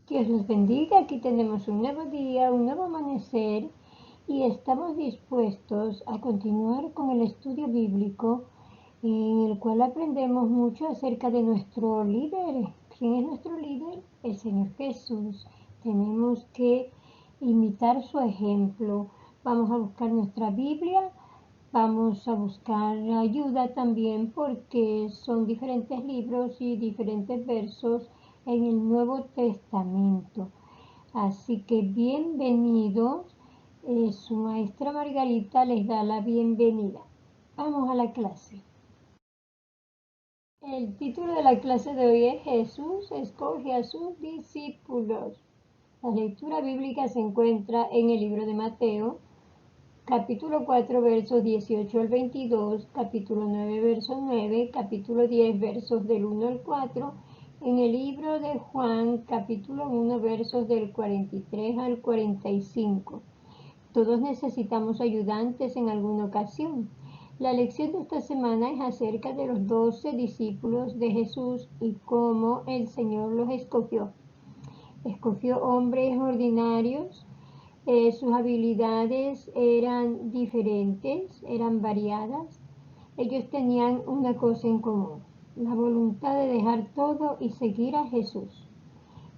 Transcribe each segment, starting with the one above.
Dios los bendiga, aquí tenemos un nuevo día, un nuevo amanecer y estamos dispuestos a continuar con el estudio bíblico en el cual aprendemos mucho acerca de nuestro líder. ¿Quién es nuestro líder? El Señor Jesús. Tenemos que imitar su ejemplo. Vamos a buscar nuestra Biblia, vamos a buscar ayuda también porque son diferentes libros y diferentes versos en el Nuevo Testamento. Así que bienvenidos. Su maestra Margarita les da la bienvenida. Vamos a la clase. El título de la clase de hoy es Jesús escoge a sus discípulos. La lectura bíblica se encuentra en el libro de Mateo, capítulo 4, versos 18 al 22, capítulo 9, verso 9, capítulo 10, versos del 1 al 4, en el libro de Juan, capítulo 1, versos del 43 al 45. Todos necesitamos ayudantes en alguna ocasión. La lección de esta semana es acerca de los 12 discípulos de Jesús y cómo el Señor los escogió. Escogió hombres ordinarios. Sus habilidades eran diferentes, eran variadas. Ellos tenían una cosa en común, la voluntad de dejar todo y seguir a Jesús.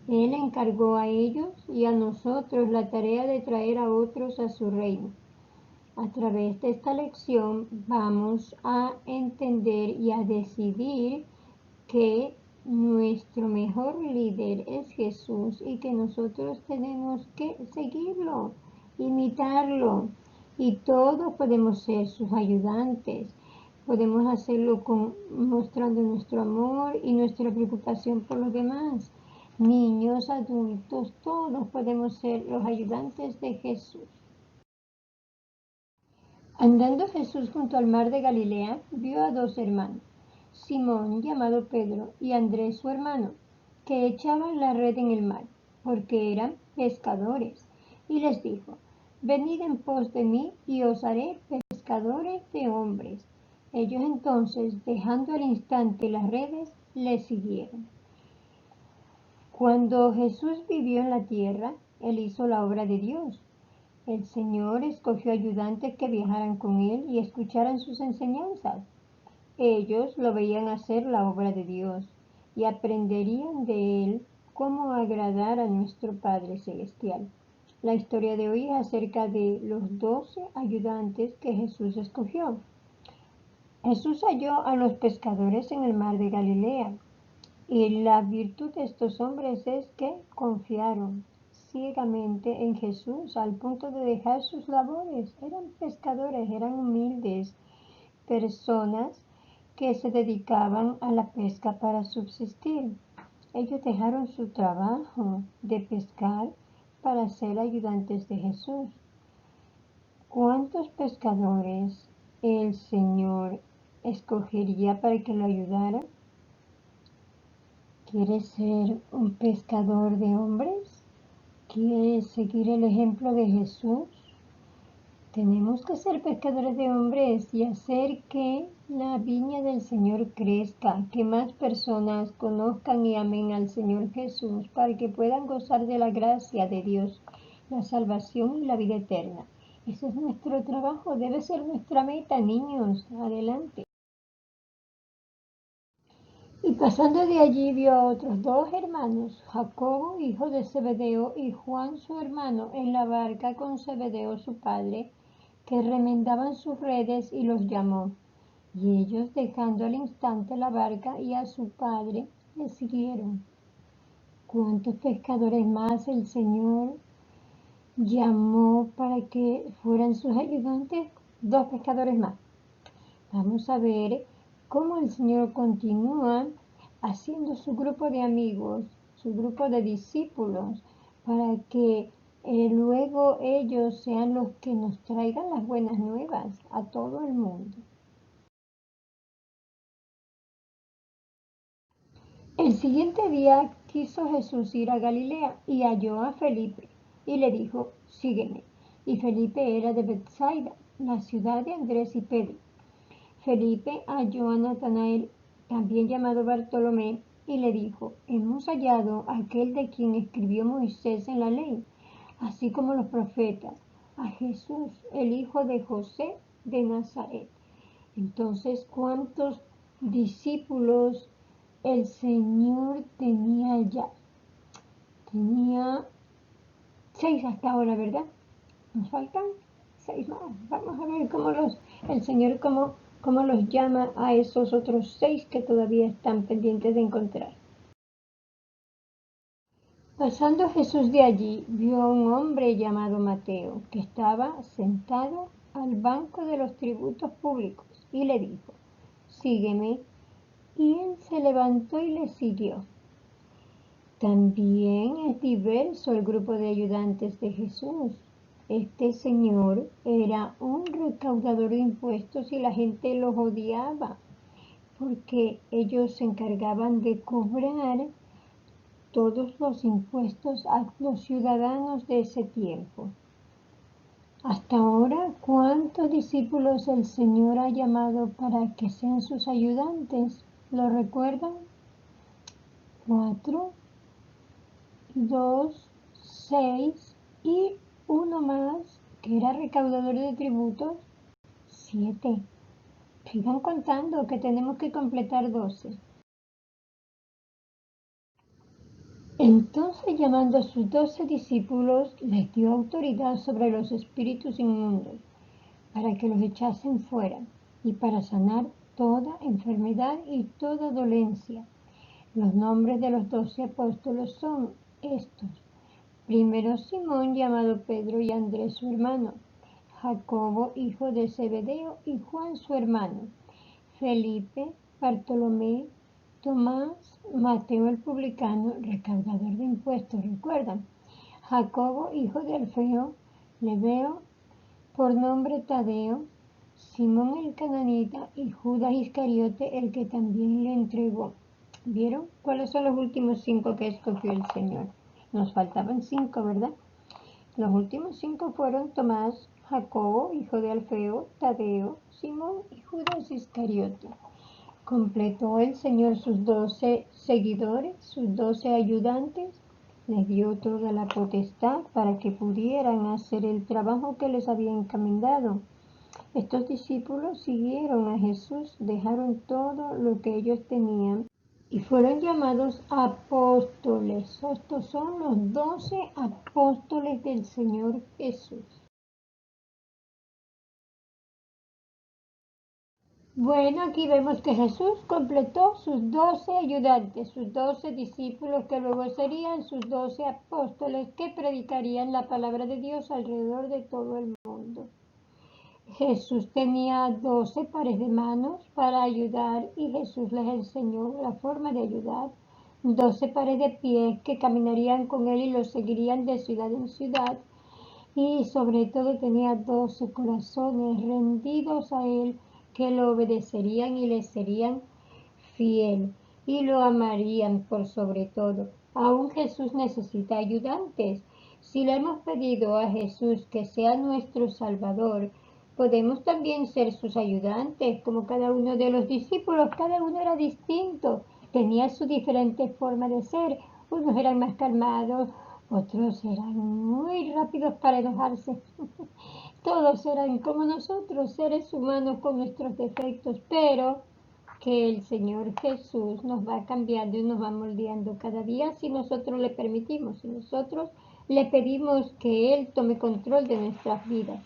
Él encargó a ellos y a nosotros la tarea de traer a otros a su reino. A través de esta lección vamos a entender y a decidir que nuestro mejor líder es Jesús y que nosotros tenemos que seguirlo, imitarlo. Y todos podemos ser sus ayudantes. Podemos hacerlo mostrando nuestro amor y nuestra preocupación por los demás. Niños, adultos, todos podemos ser los ayudantes de Jesús. Andando Jesús junto al mar de Galilea, vio a dos hermanos, Simón, llamado Pedro, y Andrés su hermano, que echaban la red en el mar, porque eran pescadores. Y les dijo, venid en pos de mí y os haré pescadores de hombres. Ellos entonces, dejando al instante las redes, le siguieron. Cuando Jesús vivió en la tierra, él hizo la obra de Dios. El Señor escogió ayudantes que viajaran con él y escucharan sus enseñanzas. Ellos lo veían hacer la obra de Dios y aprenderían de él cómo agradar a nuestro Padre Celestial. La historia de hoy es acerca de los 12 ayudantes que Jesús escogió. Jesús halló a los pescadores en el mar de Galilea. Y la virtud de estos hombres es que confiaron ciegamente en Jesús al punto de dejar sus labores. Eran pescadores, eran humildes personas que se dedicaban a la pesca para subsistir. Ellos dejaron su trabajo de pescar para ser ayudantes de Jesús. ¿Cuántos pescadores el Señor escogería para que lo ayudaran? ¿Quieres ser un pescador de hombres? ¿Quieres seguir el ejemplo de Jesús? Tenemos que ser pescadores de hombres y hacer que la viña del Señor crezca, que más personas conozcan y amen al Señor Jesús para que puedan gozar de la gracia de Dios, la salvación y la vida eterna. Ese es nuestro trabajo, debe ser nuestra meta, niños. Adelante. Y pasando de allí vio a otros dos hermanos, Jacobo, hijo de Zebedeo, y Juan su hermano, en la barca con Zebedeo su padre, que remendaban sus redes, y los llamó. Y ellos, dejando al instante la barca y a su padre, le siguieron. ¿Cuántos pescadores más el Señor llamó para que fueran sus ayudantes? Dos pescadores más. Vamos a ver cómo el Señor continúa haciendo su grupo de amigos, su grupo de discípulos, para que luego ellos sean los que nos traigan las buenas nuevas a todo el mundo. El siguiente día quiso Jesús ir a Galilea y halló a Felipe y le dijo, sígueme. Y Felipe era de Bethsaida, la ciudad de Andrés y Pedro. Felipe halló a Natanael, también llamado Bartolomé, y le dijo: hemos hallado a aquel de quien escribió Moisés en la ley, así como los profetas, a Jesús, el hijo de José de Nazaret. Entonces, ¿cuántos discípulos el Señor tenía ya? Tenía 6 hasta ahora, ¿verdad? Nos faltan 6 más. Vamos a ver el Señor cómo los llama a esos otros 6 que todavía están pendientes de encontrar. Pasando Jesús de allí, vio a un hombre llamado Mateo, que estaba sentado al banco de los tributos públicos, y le dijo: sígueme. Y él se levantó y le siguió. También es diverso el grupo de ayudantes de Jesús. Este señor era un recaudador de impuestos y la gente los odiaba, porque ellos se encargaban de cobrar todos los impuestos a los ciudadanos de ese tiempo. Hasta ahora, ¿cuántos discípulos el Señor ha llamado para que sean sus ayudantes? ¿Lo recuerdan? 4, 2, 6 y uno más que era recaudador de tributos, 7. Sigan contando que tenemos que completar 12. Entonces, llamando a sus 12 discípulos, les dio autoridad sobre los espíritus inmundos, para que los echasen fuera, y para sanar toda enfermedad y toda dolencia. Los nombres de los 12 apóstoles son estos: primero, Simón, llamado Pedro, y Andrés su hermano; Jacobo, hijo de Zebedeo, y Juan su hermano; Felipe, Bartolomé, Tomás, Mateo el publicano, recaudador de impuestos, ¿recuerdan? Jacobo, hijo de Alfeo, Lebeo, por nombre Tadeo, Simón el cananita, y Judas Iscariote, el que también le entregó. ¿Vieron cuáles son los últimos 5 que escogió el Señor? Nos faltaban 5, ¿verdad? Los últimos 5 fueron Tomás, Jacobo, hijo de Alfeo, Tadeo, Simón y Judas Iscariote. Completó el Señor sus 12 seguidores, sus 12 ayudantes. Les dio toda la potestad para que pudieran hacer el trabajo que les había encomendado. Estos discípulos siguieron a Jesús, dejaron todo lo que ellos tenían y fueron llamados apóstoles. Estos son los 12 apóstoles del Señor Jesús. Bueno, aquí vemos que Jesús completó sus 12 ayudantes, sus 12 discípulos, que luego serían sus 12 apóstoles, que predicarían la palabra de Dios alrededor de todo el mundo. Jesús tenía 12 pares de manos para ayudar, y Jesús les enseñó la forma de ayudar. 12 pares de pies que caminarían con él y lo seguirían de ciudad en ciudad. Y sobre todo tenía 12 corazones rendidos a él, que lo obedecerían y le serían fiel y lo amarían por sobre todo. Aún Jesús necesita ayudantes. Si le hemos pedido a Jesús que sea nuestro Salvador, podemos también ser sus ayudantes, como cada uno de los discípulos. Cada uno era distinto, tenía su diferente forma de ser. Unos eran más calmados, otros eran muy rápidos para enojarse. Todos eran como nosotros, seres humanos con nuestros defectos, pero que el Señor Jesús nos va cambiando y nos va moldeando cada día si nosotros le permitimos, si nosotros le pedimos que Él tome control de nuestras vidas.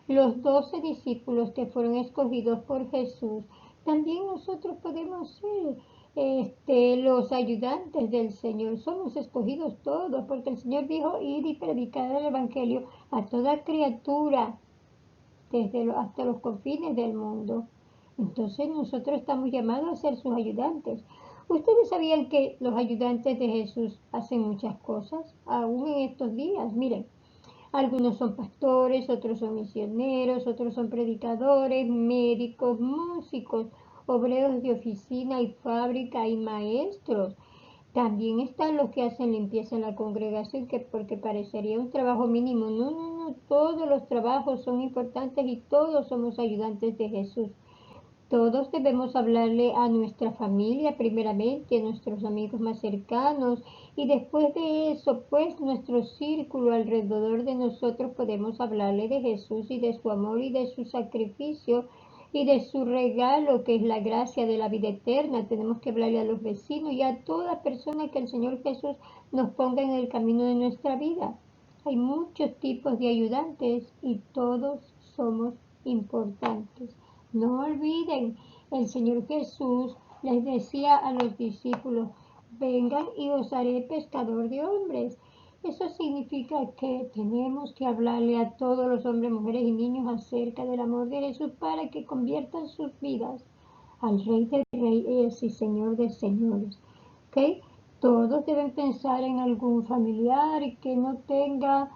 Los 12 discípulos que fueron escogidos por Jesús, también nosotros podemos ser los ayudantes del Señor. Somos escogidos todos, porque el Señor dijo: ir y predicar el Evangelio a toda criatura, hasta los confines del mundo. Entonces nosotros estamos llamados a ser sus ayudantes. ¿Ustedes sabían que los ayudantes de Jesús hacen muchas cosas? Aún en estos días, miren, algunos son pastores, otros son misioneros, otros son predicadores, médicos, músicos, obreros de oficina y fábrica y maestros. También están los que hacen limpieza en la congregación, que porque parecería un trabajo mínimo. No, no, no, todos los trabajos son importantes y todos somos ayudantes de Jesús. todos debemos hablarle a nuestra familia primeramente, a nuestros amigos más cercanos y después de eso, pues nuestro círculo alrededor de nosotros podemos hablarle de Jesús y de su amor y de su sacrificio y de su regalo que es la gracia de la vida eterna. Tenemos que hablarle a los vecinos y a toda persona que el Señor Jesús nos ponga en el camino de nuestra vida. Hay muchos tipos de ayudantes y todos somos importantes. No olviden, el Señor Jesús les decía a los discípulos, vengan y os haré pescador de hombres. Eso significa que tenemos que hablarle a todos los hombres, mujeres y niños acerca del amor de Jesús para que conviertan sus vidas al Rey de Reyes y Señor de Señores. ¿Okay? Todos deben pensar en algún familiar que no tenga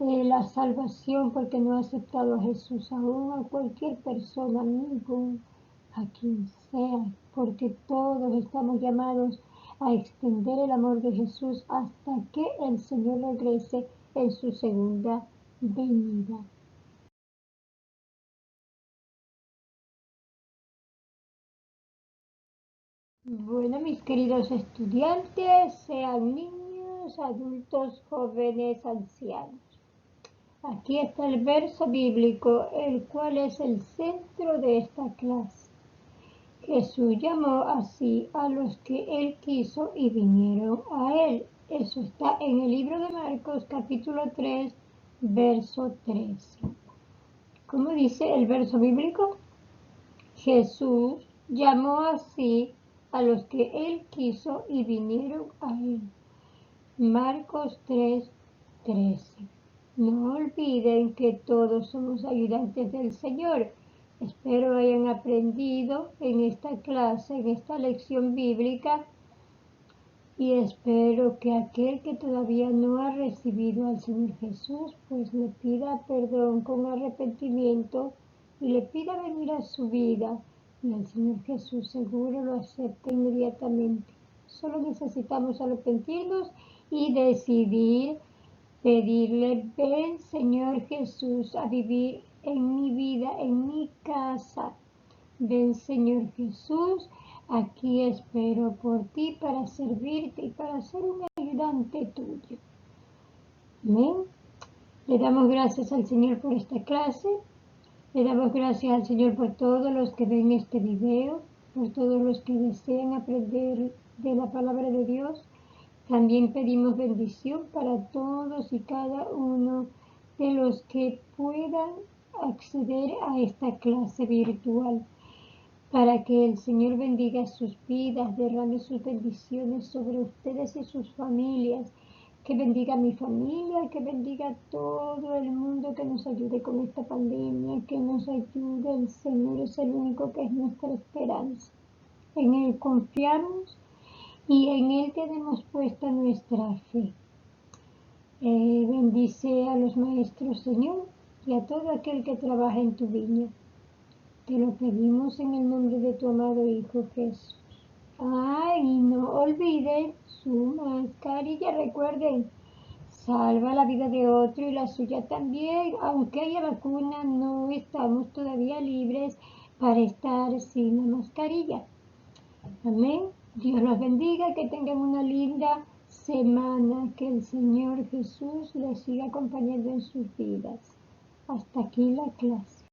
la salvación porque no ha aceptado a Jesús aún, a cualquier persona, amigo, a quien sea, porque todos estamos llamados a extender el amor de Jesús hasta que el Señor regrese en su segunda venida. Bueno, mis queridos estudiantes, sean niños, adultos, jóvenes, ancianos. Aquí está el verso bíblico, el cual es el centro de esta clase. Jesús llamó así a los que Él quiso y vinieron a Él. Eso está en el libro de Marcos, capítulo 3, verso 13. ¿Cómo dice el verso bíblico? Jesús llamó así a los que Él quiso y vinieron a Él. Marcos 3, 13. No olviden que todos somos ayudantes del Señor. Espero hayan aprendido en esta clase, en esta lección bíblica, y espero que aquel que todavía no ha recibido al Señor Jesús, pues le pida perdón con arrepentimiento y le pida venir a su vida, y el Señor Jesús seguro lo acepta inmediatamente. Solo necesitamos arrepentirnos y decidir pedirle, ven Señor Jesús a vivir en mi vida, en mi casa. Ven Señor Jesús, aquí espero por ti para servirte y para ser un ayudante tuyo. Amén. Le damos gracias al Señor por esta clase. Le damos gracias al Señor por todos los que ven este video, por todos los que desean aprender de la palabra de Dios. También pedimos bendición para todos y cada uno de los que puedan acceder a esta clase virtual, para que el Señor bendiga sus vidas, derrame sus bendiciones sobre ustedes y sus familias, que bendiga a mi familia, que bendiga a todo el mundo, que nos ayude con esta pandemia, que nos ayude. El Señor es el único que es nuestra esperanza. En Él confiamos y en Él tenemos puesta nuestra fe. Bendice a los maestros, Señor, y a todo aquel que trabaja en tu viña. Te lo pedimos en el nombre de tu amado Hijo Jesús. Y no olviden su mascarilla. Recuerden, salva la vida de otro y la suya también. Aunque haya vacuna, no estamos todavía libres para estar sin la mascarilla. Amén. Dios los bendiga, que tengan una linda semana, que el Señor Jesús les siga acompañando en sus vidas. Hasta aquí la clase.